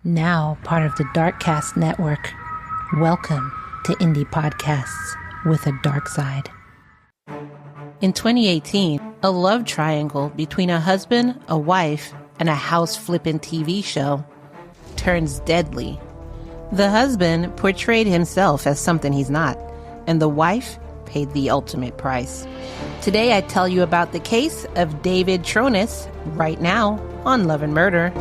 Now part of the Darkcast Network. Welcome to Indie Podcasts with a Dark Side. In 2018, a love triangle between a husband, a wife, and a house-flipping TV show turns deadly. The husband portrayed himself as something he's not, and the wife paid the ultimate price. Today I tell you about the case of David Tronnes right now on Love and Murder.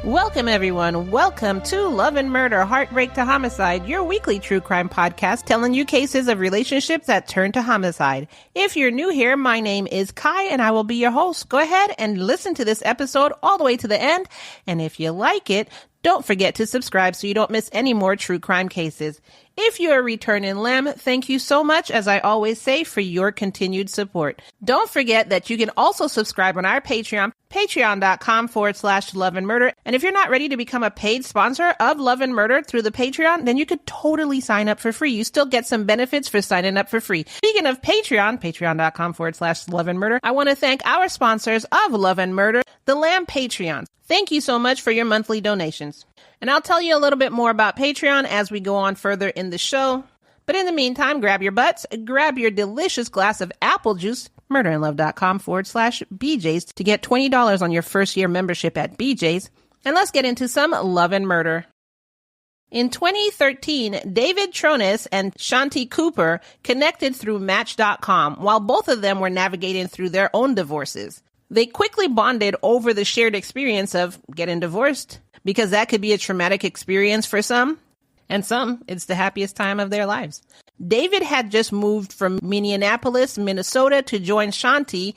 Welcome, everyone. Welcome to Love and Murder, Heartbreak to Homicide, your weekly true crime podcast telling you cases of relationships that turn to homicide. If you're new here, my name is Kai, and I will be your host. Go ahead and listen to this episode all the way to the end. And if you like it, don't forget to subscribe so you don't miss any more true crime cases. If you're a returning lamb, thank you so much, as I always say, for your continued support. Don't forget that you can also subscribe on our Patreon, patreon.com/Love and Murder. And if you're not ready to become a paid sponsor of Love and Murder through the Patreon, then you could totally sign up for free. You still get some benefits for signing up for free. Speaking of Patreon, patreon.com/Love and Murder, I want to thank our sponsors of Love and Murder, the Lamb Patreons. Thank you so much for your monthly donations. And I'll tell you a little bit more about Patreon as we go on further in the show. But in the meantime, grab your butts, grab your delicious glass of apple juice, murderandlove.com/BJ's to get $20 on your first year membership at BJ's. And let's get into some Love and Murder. In 2013, David Tronnes and Shanti Cooper connected through Match.com while both of them were navigating through their own divorces. They quickly bonded over the shared experience of getting divorced, because that could be a traumatic experience for some, and some, it's the happiest time of their lives. David had just moved from Minneapolis, Minnesota to join Shanti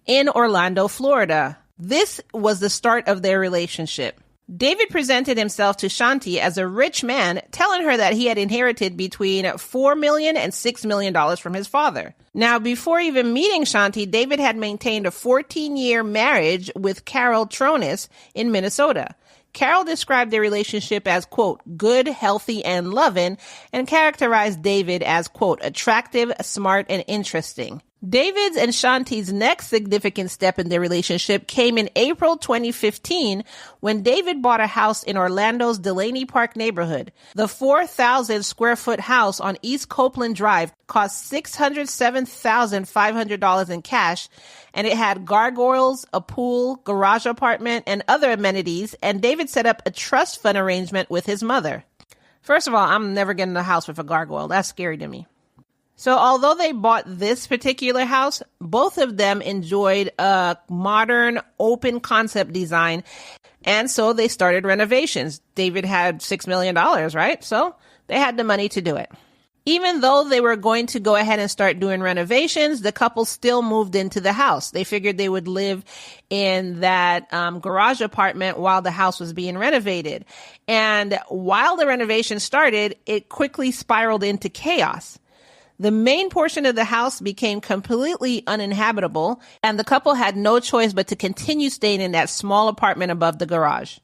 in Orlando, Florida. This was the start of their relationship. David presented himself to Shanti as a rich man, telling her that he had inherited between $4 million and $6 million from his father. Now, before even meeting Shanti, David had maintained a 14-year marriage with Carol Tronnes in Minnesota. Carol described their relationship as, quote, good, healthy, and loving, and characterized David as, quote, attractive, smart, and interesting. David's and Shanti's next significant step in their relationship came in April 2015 when David bought a house in Orlando's Delaney Park neighborhood. The 4,000 square foot house on East Copeland Drive cost $607,500 in cash, and it had gargoyles, a pool, garage apartment, and other amenities, and David set up a trust fund arrangement with his mother. First of all, I'm never getting a house with a gargoyle. That's scary to me. So although they bought this particular house, both of them enjoyed a modern, open concept design, and so they started renovations. David had $6 million, right? So they had the money to do it. Even though they were going to go ahead and start doing renovations, the couple still moved into the house. They figured they would live in that garage apartment while the house was being renovated. And while the renovation started, it quickly spiraled into chaos. The main portion of the house became completely uninhabitable, and the couple had no choice but to continue staying in that small apartment above the garage.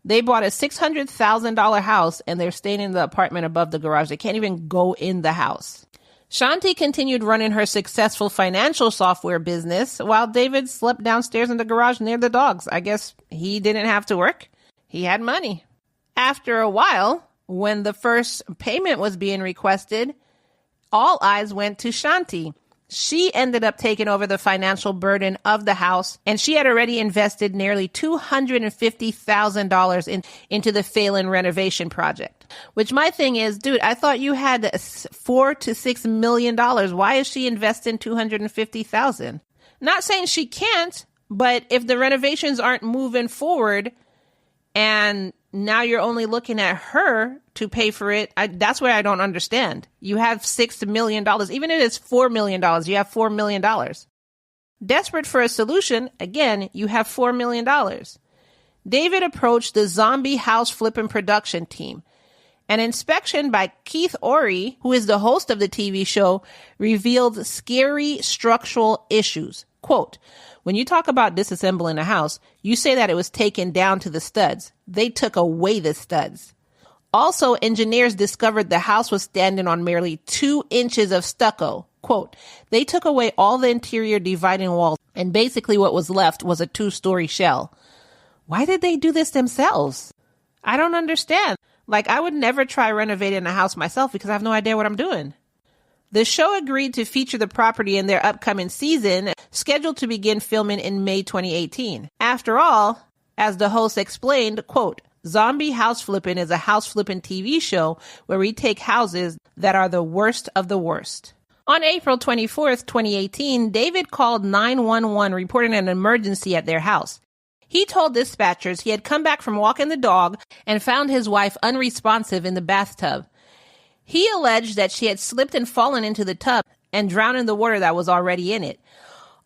They bought a $600,000 house, and they're staying in the apartment above the garage. They can't even go in the house. Shanti continued running her successful financial software business while David slept downstairs in the garage near the dogs. I guess he didn't have to work. He had money. After a while, when the first payment was being requested, all eyes went to Shanti. She ended up taking over the financial burden of the house, and she had already invested nearly $250,000 into the failing renovation project. Which my thing is, dude, I thought you had $4 to $6 million. Why is she investing $250,000? Not saying she can't, but if the renovations aren't moving forward, and now you're only looking at her to pay for it, that's where I don't understand. You have $6 million. Even if it's $4 million, you have $4 million. Desperate for a solution, again, you have $4 million. David approached the zombie house flipping production team. An inspection by Keith Ory, who is the host of the TV show, revealed scary structural issues. Quote, when you talk about disassembling a house, you say that it was taken down to the studs. They took away the studs. Also, engineers discovered the house was standing on merely 2 inches of stucco. Quote, they took away all the interior dividing walls, and basically what was left was a 2-story shell. Why did they do this themselves? I don't understand. Like, I would never try renovating a house myself because I have no idea what I'm doing. The show agreed to feature the property in their upcoming season, scheduled to begin filming in May 2018. After all, as the host explained, quote, Zombie House Flipping is a house flipping TV show where we take houses that are the worst of the worst. On April 24th, 2018, David called 911 reporting an emergency at their house. He told dispatchers he had come back from walking the dog and found his wife unresponsive in the bathtub. He alleged that she had slipped and fallen into the tub and drowned in the water that was already in it.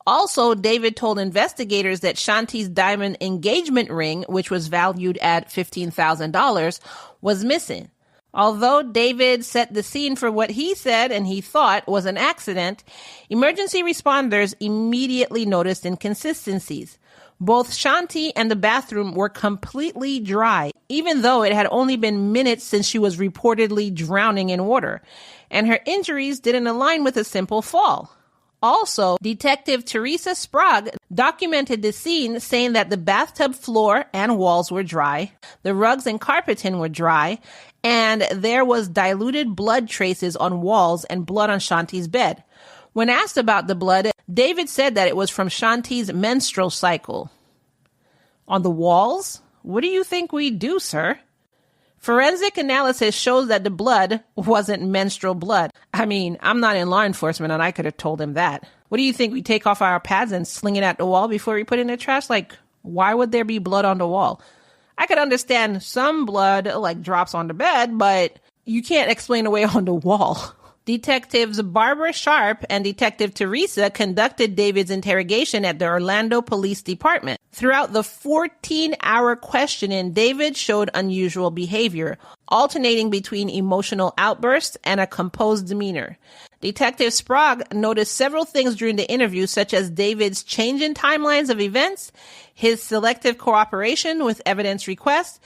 Also, David told investigators that Shanti's diamond engagement ring, which was valued at $15,000, was missing. Although David set the scene for what he said and he thought was an accident, emergency responders immediately noticed inconsistencies. Both Shanti and the bathroom were completely dry, even though it had only been minutes since she was reportedly drowning in water, and her injuries didn't align with a simple fall. Also, Detective Teresa Sprague documented the scene, saying that the bathtub floor and walls were dry, the rugs and carpeting were dry, and there was diluted blood traces on walls and blood on Shanti's bed. When asked about the blood, David said that it was from Shanti's menstrual cycle. On the walls? What do you think we do, sir? Forensic analysis shows that the blood wasn't menstrual blood. I mean, I'm not in law enforcement and I could have told him that. What do you think? We take off our pads and sling it at the wall before we put it in the trash? Like, why would there be blood on the wall? I could understand some blood, like, drops on the bed, but you can't explain away on the wall. Detectives Barbara Sharp and Detective Teresa conducted David's interrogation at the Orlando Police Department. Throughout the 14-hour questioning, David showed unusual behavior, alternating between emotional outbursts and a composed demeanor. Detective Sprague noticed several things during the interview, such as David's change in timelines of events, his selective cooperation with evidence requests,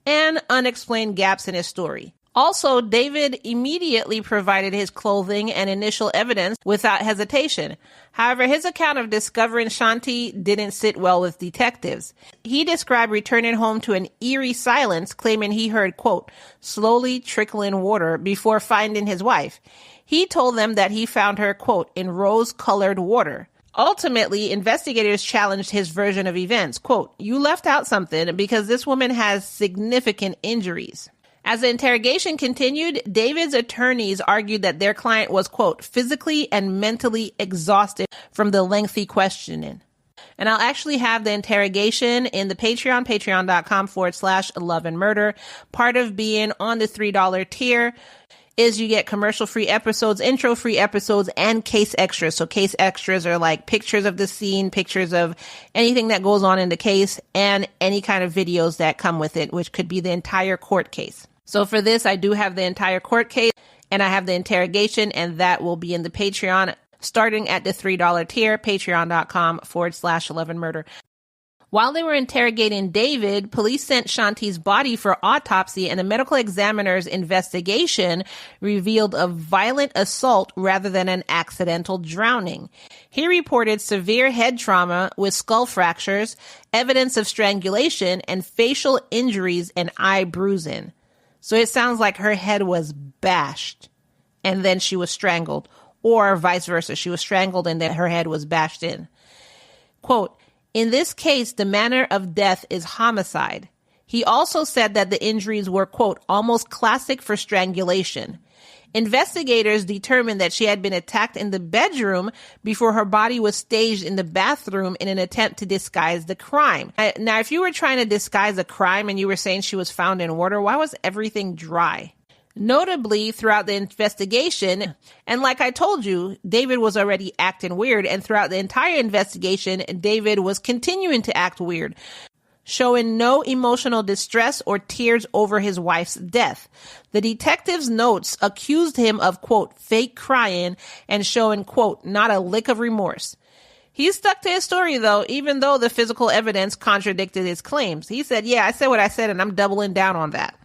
and unexplained gaps in his story. Also, David immediately provided his clothing and initial evidence without hesitation. However, his account of discovering Shanti didn't sit well with detectives. He described returning home to an eerie silence, claiming he heard, quote, slowly trickling water before finding his wife. He told them that he found her, quote, in rose-colored water. Ultimately, investigators challenged his version of events. Quote, you left out something because this woman has significant injuries. As the interrogation continued, David's attorneys argued that their client was, quote, physically and mentally exhausted from the lengthy questioning. And I'll actually have the interrogation in the Patreon, patreon.com/love and murder. Part of being on the $3 tier is you get commercial-free episodes, intro-free episodes, and case extras. So case extras are like pictures of the scene, pictures of anything that goes on in the case, and any kind of videos that come with it, which could be the entire court case. So for this, I do have the entire court case, and I have the interrogation, and that will be in the Patreon, starting at the $3 tier, patreon.com/love and murder. While they were interrogating David, police sent Shanti's body for autopsy, and the medical examiner's investigation revealed a violent assault rather than an accidental drowning. He reported severe head trauma with skull fractures, evidence of strangulation, and facial injuries and eye bruising. So it sounds like her head was bashed and then she was strangled, or vice versa. She was strangled and then her head was bashed in. Quote, in this case, the manner of death is homicide. He also said that the injuries were, quote, almost classic for strangulation. Investigators determined that she had been attacked in the bedroom before her body was staged in the bathroom in an attempt to disguise the crime. Now, if you were trying to disguise a crime and you were saying she was found in water, why was everything dry? Notably, throughout the investigation, and like I told you, David was already acting weird, and throughout the entire investigation, David was continuing to act weird, showing no emotional distress or tears over his wife's death. The detective's notes accused him of, quote, fake crying and showing, quote, not a lick of remorse. He stuck to his story, though, even though the physical evidence contradicted his claims. He said, yeah, I said what I said, and I'm doubling down on that.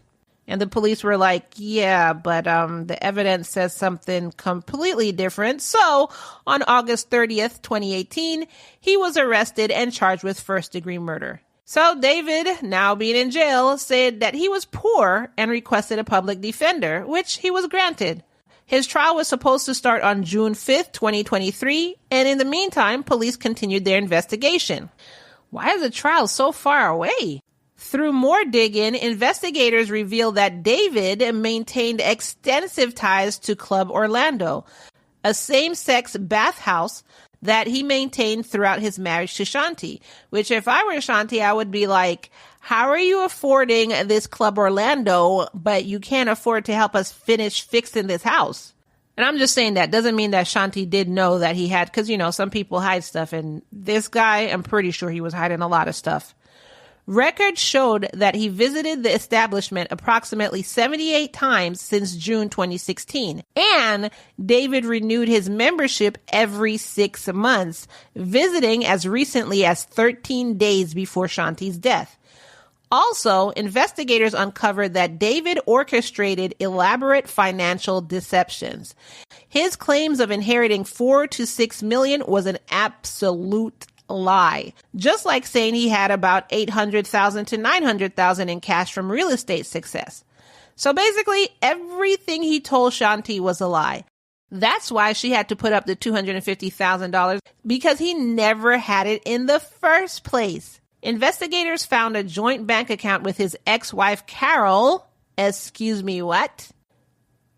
And the police were like, yeah, but the evidence says something completely different. So on August 30th, 2018, he was arrested and charged with first-degree murder. So David, now being in jail, said that he was poor and requested a public defender, which he was granted. His trial was supposed to start on June 5th, 2023, and in the meantime, police continued their investigation. Why is the trial so far away? Through more digging, investigators revealed that David maintained extensive ties to Club Orlando, a same-sex bathhouse that he maintained throughout his marriage to Shanti, which if I were Shanti, I would be like, how are you affording this Club Orlando, but you can't afford to help us finish fixing this house? And I'm just saying that doesn't mean that Shanti did know that he had, because, you know, some people hide stuff. And this guy, I'm pretty sure he was hiding a lot of stuff. Records showed that he visited the establishment approximately 78 times since June 2016. And David renewed his membership every 6 months, visiting as recently as 13 days before Shanti's death. Also, investigators uncovered that David orchestrated elaborate financial deceptions. His claims of inheriting $4 to $6 million was an absolute lie. Just like saying he had about $800,000 to $900,000 in cash from real estate success. So basically, everything he told Shanti was a lie. That's why she had to put up the $250,000 because he never had it in the first place. Investigators found a joint bank account with his ex-wife, Carol. Excuse me, what?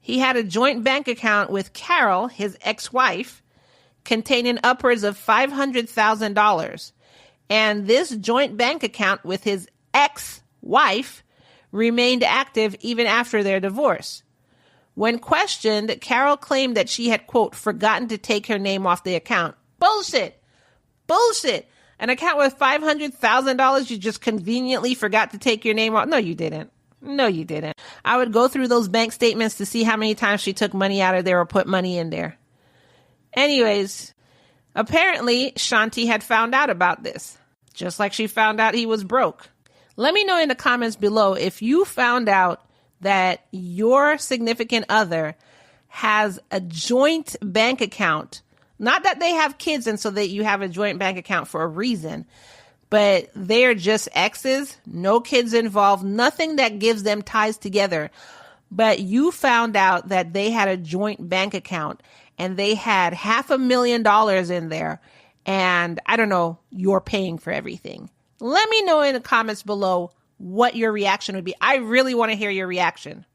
He had a joint bank account with Carol, his ex-wife, containing upwards of $500,000. And this joint bank account with his ex-wife remained active even after their divorce. When questioned, Carol claimed that she had, quote, forgotten to take her name off the account. Bullshit! Bullshit! An account with $500,000, you just conveniently forgot to take your name off? No, you didn't. No, you didn't. I would go through those bank statements to see how many times she took money out of there or put money in there. Anyways, apparently Shanti had found out about this, just like she found out he was broke. Let me know in the comments below if you found out that your significant other has a joint bank account. Not that they have kids and so that you have a joint bank account for a reason, but they're just exes, no kids involved, nothing that gives them ties together. But you found out that they had a joint bank account and they had $500,000 in there. And I don't know, you're paying for everything. Let me know in the comments below what your reaction would be. I really want to hear your reaction.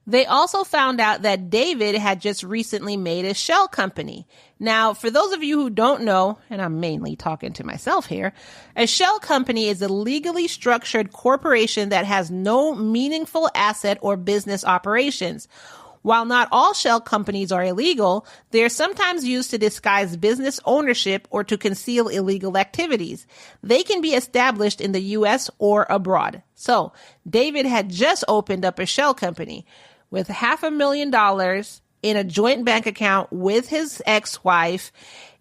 They also found out that David had just recently made a shell company. Now, for those of you who don't know, and I'm mainly talking to myself here, a shell company is a legally structured corporation that has no meaningful asset or business operations. While not all shell companies are illegal, they are sometimes used to disguise business ownership or to conceal illegal activities. They can be established in the U.S. or abroad. So, David had just opened up a shell company with $500,000 in a joint bank account with his ex-wife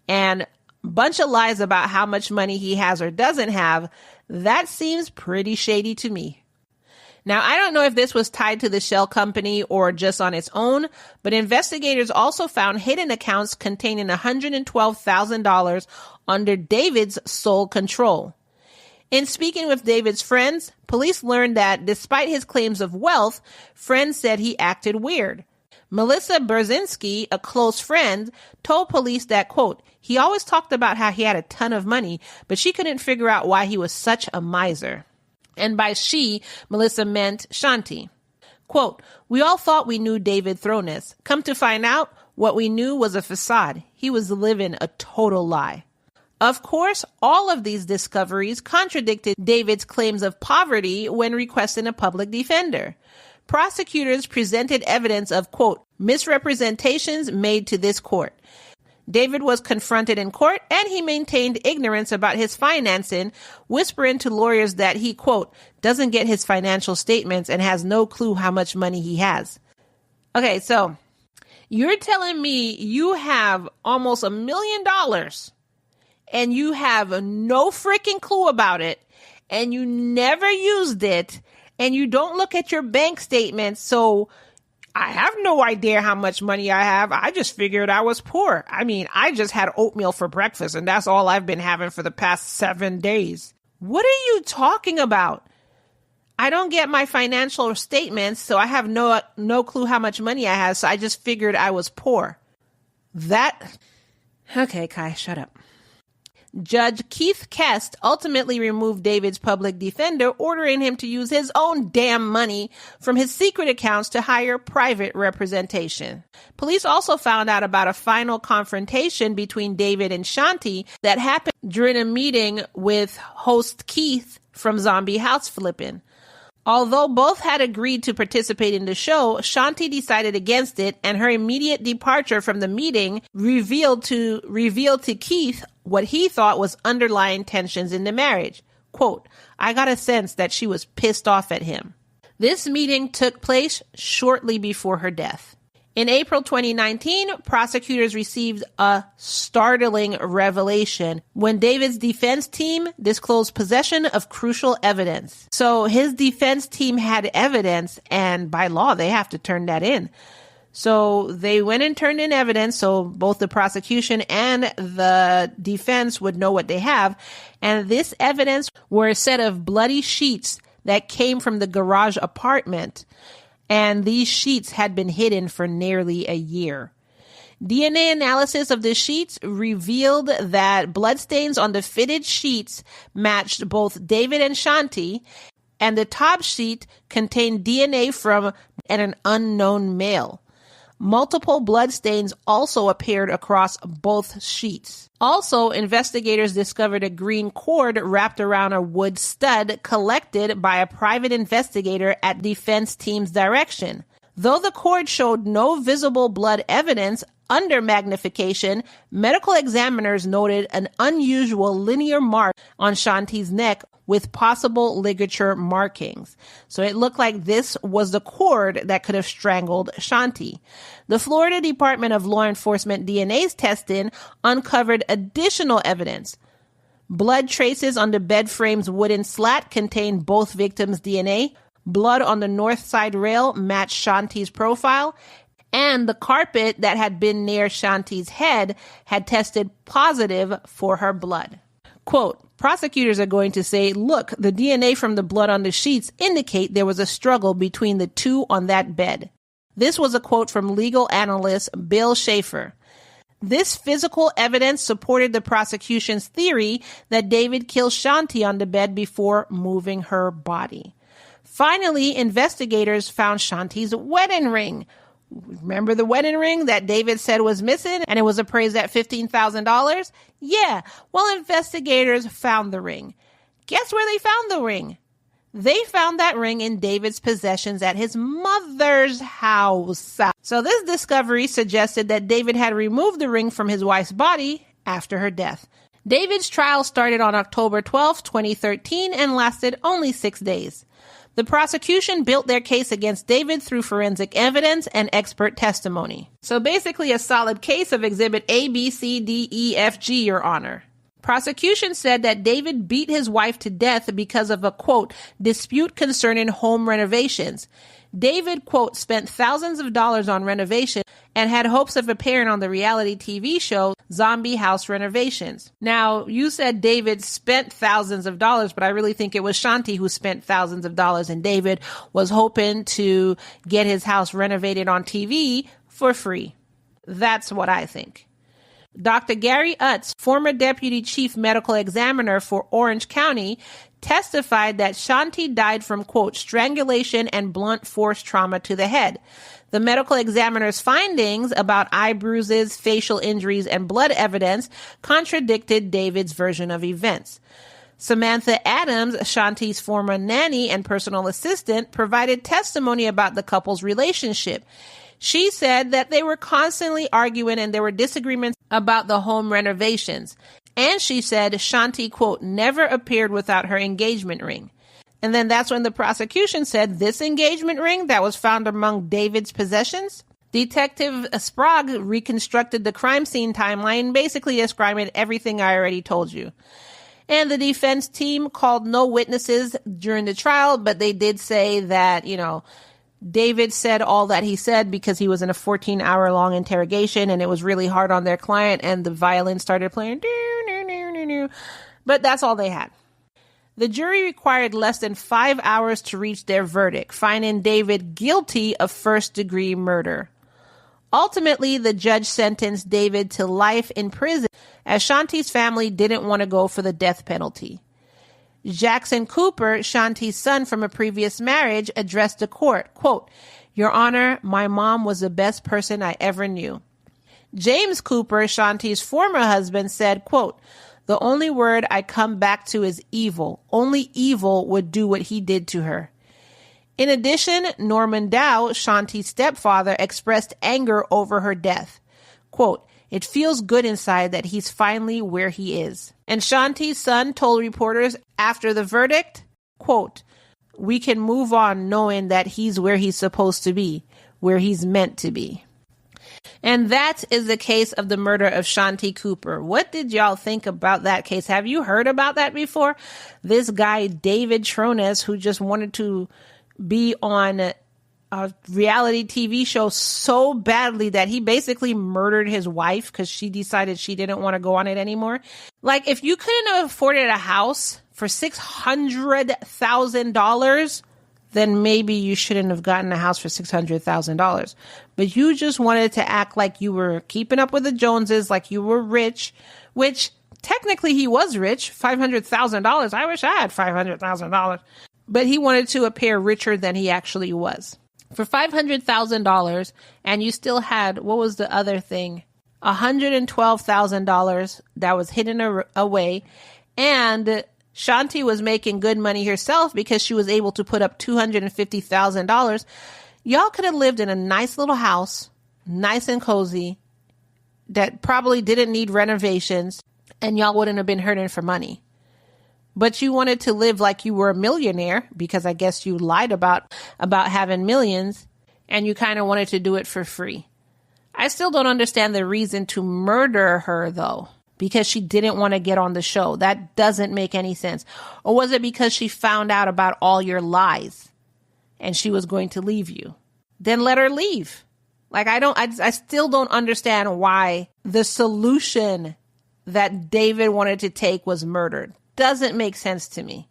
and a bunch of lies about how much money he has or doesn't have. That seems pretty shady to me. Now, I don't know if this was tied to the shell company or just on its own, but investigators also found hidden accounts containing $112,000 under David's sole control. In speaking with David's friends, police learned that despite his claims of wealth, friends said he acted weird. Melissa Berzinski, a close friend, told police that, quote, he always talked about how he had a ton of money, but she couldn't figure out why he was such a miser. And by she, Melissa meant Shanti. Quote, we all thought we knew David Tronnes. Come to find out, what we knew was a facade. He was living a total lie. Of course, all of these discoveries contradicted David's claims of poverty when requesting a public defender. Prosecutors presented evidence of, quote, misrepresentations made to this court. David was confronted in court and he maintained ignorance about his financing, whispering to lawyers that he, quote, doesn't get his financial statements and has no clue how much money he has. Okay, so you're telling me you have almost $1 million and you have no freaking clue about it and you never used it and you don't look at your bank statements. So I have no idea how much money I have. I just figured I was poor. I mean, I just had oatmeal for breakfast, and that's all I've been having for the past 7 days. What are you talking about? I don't get my financial statements, so I have no clue how much money I have, so I just figured I was poor. Okay, Kai, shut up. Judge Keith Kest ultimately removed David's public defender, ordering him to use his own damn money from his secret accounts to hire private representation. Police also found out about a final confrontation between David and Shanti that happened during a meeting with host Keith from Zombie House Flippin'. Although both had agreed to participate in the show, Shanti decided against it, and her immediate departure from the meeting revealed to Keith what he thought was underlying tensions in the marriage. Quote, I got a sense that she was pissed off at him. This meeting took place shortly before her death. In April 2019, prosecutors received a startling revelation when David's defense team disclosed possession of crucial evidence. So his defense team had evidence, and by law, they have to turn that in. So they went and turned in evidence so both the prosecution and the defense would know what they have. And this evidence were a set of bloody sheets that came from the garage apartment. And these sheets had been hidden for nearly a year. DNA analysis of the sheets revealed that bloodstains on the fitted sheets matched both David and Shanti, and the top sheet contained DNA from an unknown male. Multiple bloodstains also appeared across both sheets. Also, investigators discovered a green cord wrapped around a wood stud collected by a private investigator at defense team's direction. Though the cord showed no visible blood evidence, under magnification, medical examiners noted an unusual linear mark on Shanti's neck with possible ligature markings. So it looked like this was the cord that could have strangled Shanti. The Florida Department of Law Enforcement DNA's testing uncovered additional evidence. Blood traces on the bed frame's wooden slat contained both victims' DNA. Blood on the north side rail matched Shanti's profile, and the carpet that had been near Shanti's head had tested positive for her blood. Quote, prosecutors are going to say, look, the DNA from the blood on the sheets indicate there was a struggle between the two on that bed. This was a quote from legal analyst Bill Schaefer. This physical evidence supported the prosecution's theory that David killed Shanti on the bed before moving her body. Finally, investigators found Shanti's wedding ring. Remember the wedding ring that David said was missing and it was appraised at $15,000? Yeah, well, investigators found the ring. Guess where they found the ring? They found that ring in David's possessions at his mother's house. So this discovery suggested that David had removed the ring from his wife's body after her death. David's trial started on October 12, 2013 and lasted only 6 days. The prosecution built their case against David through forensic evidence and expert testimony. So basically a solid case of Exhibit A, B, C, D, E, F, G, Your Honor. Prosecution said that David beat his wife to death because of a, quote, dispute concerning home renovations. David, quote, spent thousands of dollars on renovation and had hopes of appearing on the reality TV show Zombie House Renovations. Now, you said David spent thousands of dollars, but I really think it was Shanti who spent thousands of dollars, and David was hoping to get his house renovated on TV for free. That's what I think. Dr. Gary Utz, former deputy chief medical examiner for Orange County, testified that Shanti died from, quote, strangulation and blunt force trauma to the head. The medical examiner's findings about eye bruises, facial injuries, and blood evidence contradicted David's version of events. Samantha Adams, Shanti's former nanny and personal assistant, provided testimony about the couple's relationship. She said that they were constantly arguing and there were disagreements about the home renovations. And she said Shanti, quote, never appeared without her engagement ring. And then that's when the prosecution said this engagement ring that was found among David's possessions. Detective Sprague reconstructed the crime scene timeline, basically describing everything I already told you. And the defense team called no witnesses during the trial, but they did say that, David said all that he said because he was in a 14-hour-long interrogation and it was really hard on their client and the violin started playing. But that's all they had. The jury required less than 5 hours to reach their verdict, finding David guilty of first-degree murder. Ultimately, the judge sentenced David to life in prison as Shanti's family didn't want to go for the death penalty. Jackson Cooper, Shanti's son from a previous marriage, addressed the court, quote, "Your Honor, my mom was the best person I ever knew." James Cooper, Shanti's former husband, said, quote, "The only word I come back to is evil. Only evil would do what he did to her." In addition, Norman Dow, Shanti's stepfather, expressed anger over her death. Quote, "It feels good inside that he's finally where he is." And Shanti's son told reporters after the verdict, quote, "We can move on knowing that he's where he's supposed to be, where he's meant to be." And that is the case of the murder of Shanti Cooper. What did y'all think about that case? Have you heard about that before? This guy, David Tronnes, who just wanted to be on a reality TV show so badly that he basically murdered his wife because she decided she didn't want to go on it anymore. Like, if you couldn't have afforded a house for $600,000, then maybe you shouldn't have gotten a house for $600,000. But you just wanted to act like you were keeping up with the Joneses, like you were rich, which technically he was rich, $500,000. I wish I had $500,000. But he wanted to appear richer than he actually was. For $500,000, and you still had, what was the other thing? $112,000 that was hidden away. And Shanti was making good money herself because she was able to put up $250,000. Y'all could have lived in a nice little house, nice and cozy, that probably didn't need renovations, and y'all wouldn't have been hurting for money. But you wanted to live like you were a millionaire because I guess you lied about having millions, and you kind of wanted to do it for free. I still don't understand the reason to murder her, though, because she didn't want to get on the show. That doesn't make any sense. Or was it because she found out about all your lies and she was going to leave you? Then let her leave. Like, I still don't understand why the solution that David wanted to take was murdered. Doesn't make sense to me.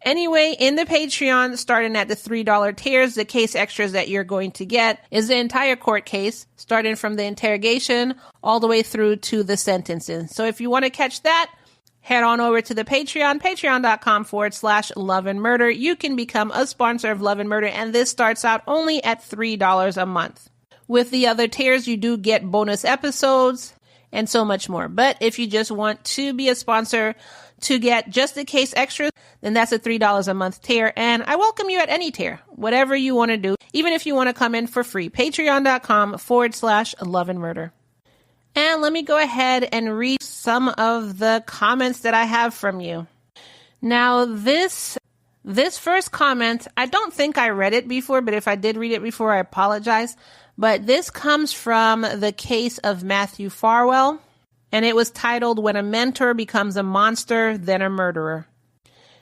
Anyway, in the Patreon, starting at the $3 tiers, the case extras that you're going to get is the entire court case, starting from the interrogation all the way through to the sentencing. So if you want to catch that, head on over to the Patreon, patreon.com/Love and Murder. You can become a sponsor of Love and Murder, and this starts out only at $3 a month. With the other tiers, you do get bonus episodes and so much more. But if you just want to be a sponsor to get just the case extras, then that's a $3 a month tier. And I welcome you at any tier, whatever you want to do, even if you want to come in for free. Patreon.com/Love and Murder. And let me go ahead and read some of the comments that I have from you. Now, this first comment, I don't think I read it before, but if I did read it before, I apologize. But this comes from the case of Matthew Farwell. And it was titled, "When a Mentor Becomes a Monster, Then a Murderer."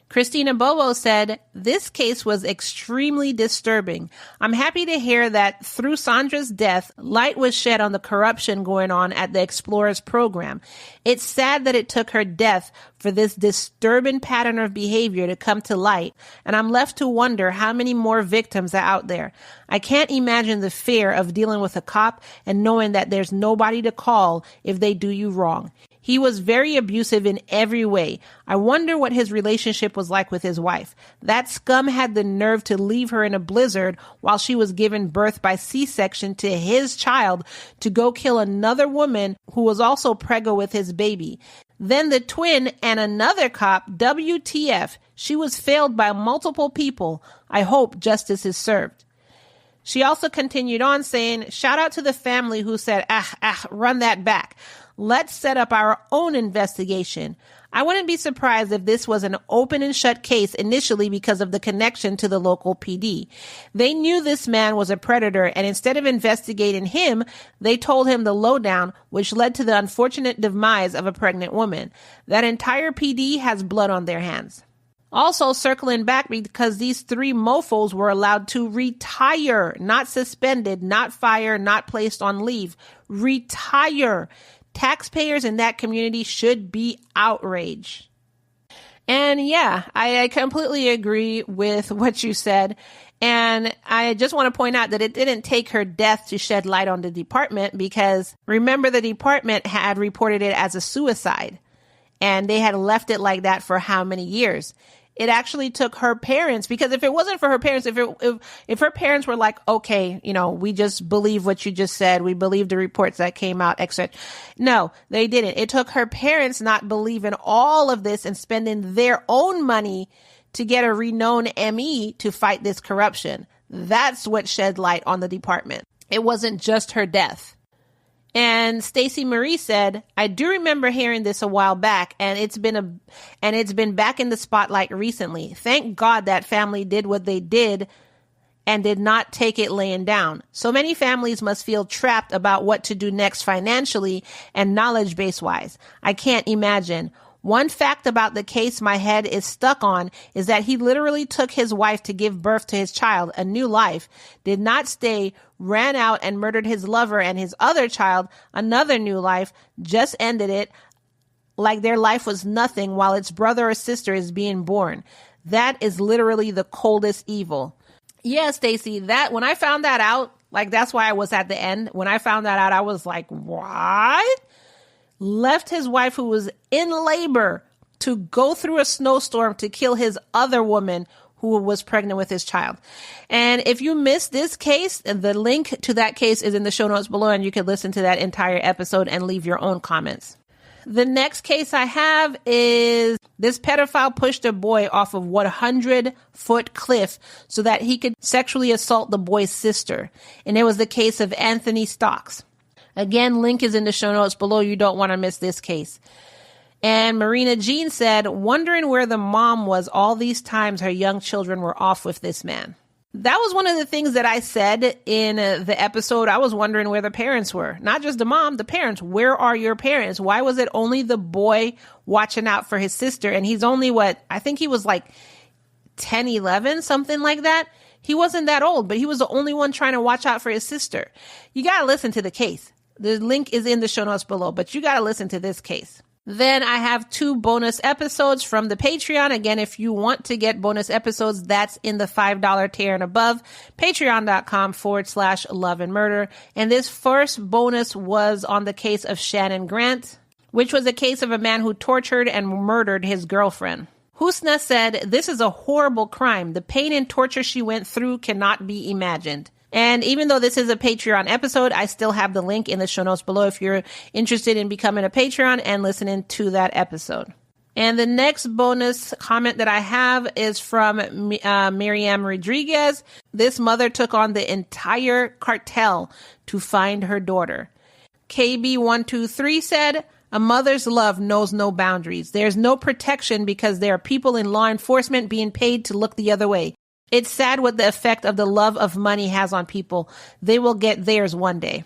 Christina Bobo said, "This case was extremely disturbing. I'm happy to hear that through Sandra's death, light was shed on the corruption going on at the Explorers program. It's sad that it took her death for this disturbing pattern of behavior to come to light, and I'm left to wonder how many more victims are out there. I can't imagine the fear of dealing with a cop and knowing that there's nobody to call if they do you wrong. He was very abusive in every way. I wonder what his relationship was like with his wife. That scum had the nerve to leave her in a blizzard while she was given birth by C-section to his child to go kill another woman who was also preggo with his baby. Then the twin and another cop, WTF. She was failed by multiple people. I hope justice is served." She also continued on saying, "Shout out to the family who said, run that back. Let's set up our own investigation. I wouldn't be surprised if this was an open and shut case initially because of the connection to the local PD. They knew this man was a predator, and instead of investigating him, they told him the lowdown, which led to the unfortunate demise of a pregnant woman. That entire PD has blood on their hands. Also, circling back, because these three mofos were allowed to retire, not suspended, not fired, not placed on leave. Retire. Taxpayers in that community should be outraged. And yeah, I completely agree with what you said. And I just want to point out that it didn't take her death to shed light on the department, because remember, the department had reported it as a suicide, and they had left it like that for how many years? It actually took her parents, because if it wasn't for her parents, if her parents were like, okay, we just believe what you just said, we believe the reports that came out, etc. No, they didn't. It took her parents not believing all of this and spending their own money to get a renowned ME to fight this corruption. That's what shed light on the department. It wasn't just her death. And Stacey Marie said, I do remember hearing this a while back, and it's been back in the spotlight recently. Thank God that family did what they did and did not take it laying down. So many families must feel trapped about what to do next financially and knowledge base wise. I can't imagine. One fact about the case my head is stuck on is that he literally took his wife to give birth to his child, a new life, did not stay, ran out and murdered his lover and his other child, another new life, just ended it like their life was nothing while its brother or sister is being born. That is literally the coldest evil. Yeah, Stacey, that when I found that out, that's why I was at the end. When I found that out, I was like, what? Left his wife, who was in labor, to go through a snowstorm to kill his other woman who was pregnant with his child. And if you missed this case, the link to that case is in the show notes below, and you can listen to that entire episode and leave your own comments. The next case I have is this pedophile pushed a boy off of 100-foot cliff so that he could sexually assault the boy's sister. And it was the case of Anthony Stocks. Again, link is in the show notes below. You don't want to miss this case. And Marina Jean said, wondering where the mom was all these times her young children were off with this man. That was one of the things that I said in the episode. I was wondering where the parents were. Not just the mom, the parents. Where are your parents? Why was it only the boy watching out for his sister? And he's only I think he was 10, 11, something like that. He wasn't that old, but he was the only one trying to watch out for his sister. You got to listen to the case. The link is in the show notes below, but you got to listen to this case. Then I have 2 bonus episodes from the Patreon. Again, if you want to get bonus episodes, that's in the $5 tier and above, patreon.com/love and murder. And this first bonus was on the case of Shannon Grant, which was a case of a man who tortured and murdered his girlfriend. Husna said, this is a horrible crime. The pain and torture she went through cannot be imagined. And even though this is a Patreon episode, I still have the link in the show notes below if you're interested in becoming a Patreon and listening to that episode. And the next bonus comment that I have is from Miriam Rodriguez. This mother took on the entire cartel to find her daughter. KB123 said, a mother's love knows no boundaries. There's no protection because there are people in law enforcement being paid to look the other way. It's sad what the effect of the love of money has on people. They will get theirs one day.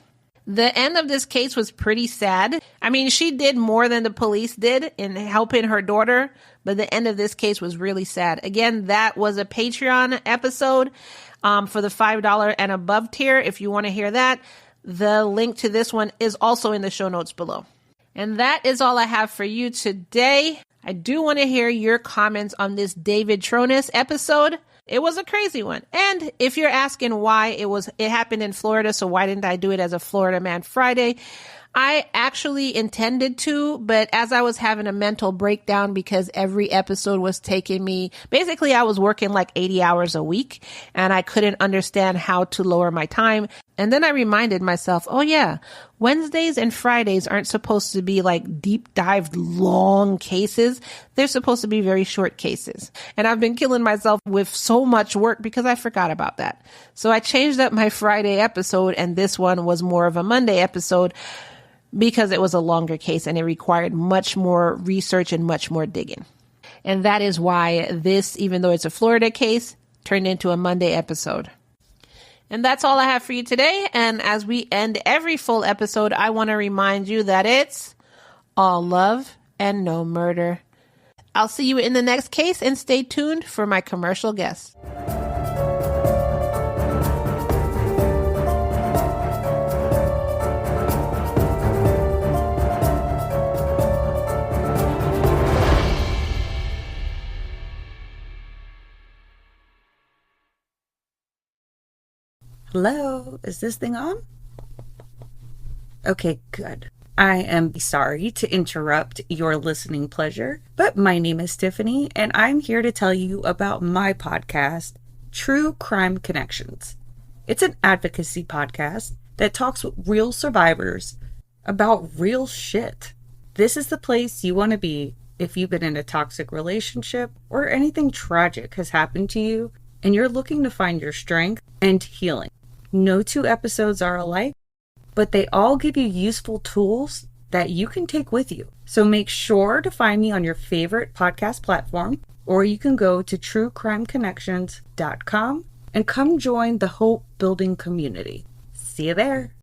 The end of this case was pretty sad. I mean, she did more than the police did in helping her daughter, but the end of this case was really sad. Again, that was a Patreon episode for the $5 and above tier. If you want to hear that, the link to this one is also in the show notes below. And that is all I have for you today. I do want to hear your comments on this David Tronnes episode. It was a crazy one. And if you're asking why it happened in Florida, so why didn't I do it as a Florida Man Friday? I actually intended to, but as I was having a mental breakdown because every episode was taking me, basically I was working 80 hours a week and I couldn't understand how to lower my time. And then I reminded myself, oh yeah, Wednesdays and Fridays aren't supposed to be deep dived long cases. They're supposed to be very short cases. And I've been killing myself with so much work because I forgot about that. So I changed up my Friday episode and this one was more of a Monday episode. because it was a longer case and it required much more research and much more digging. And that is why this, even though it's a Florida case, turned into a Monday episode. And that's all I have for you today. And as we end every full episode, I want to remind you that it's all love and no murder. I'll see you in the next case, and stay tuned for my commercial guest. Hello, is this thing on? Okay, good. I am sorry to interrupt your listening pleasure, but my name is Tiffany, and I'm here to tell you about my podcast, True Crime Connections. It's an advocacy podcast that talks with real survivors about real shit. This is the place you want to be if you've been in a toxic relationship or anything tragic has happened to you and you're looking to find your strength and healing. No two episodes are alike, but they all give you useful tools that you can take with you. So make sure to find me on your favorite podcast platform, or you can go to truecrimeconnections.com and come join the hope building community. See you there.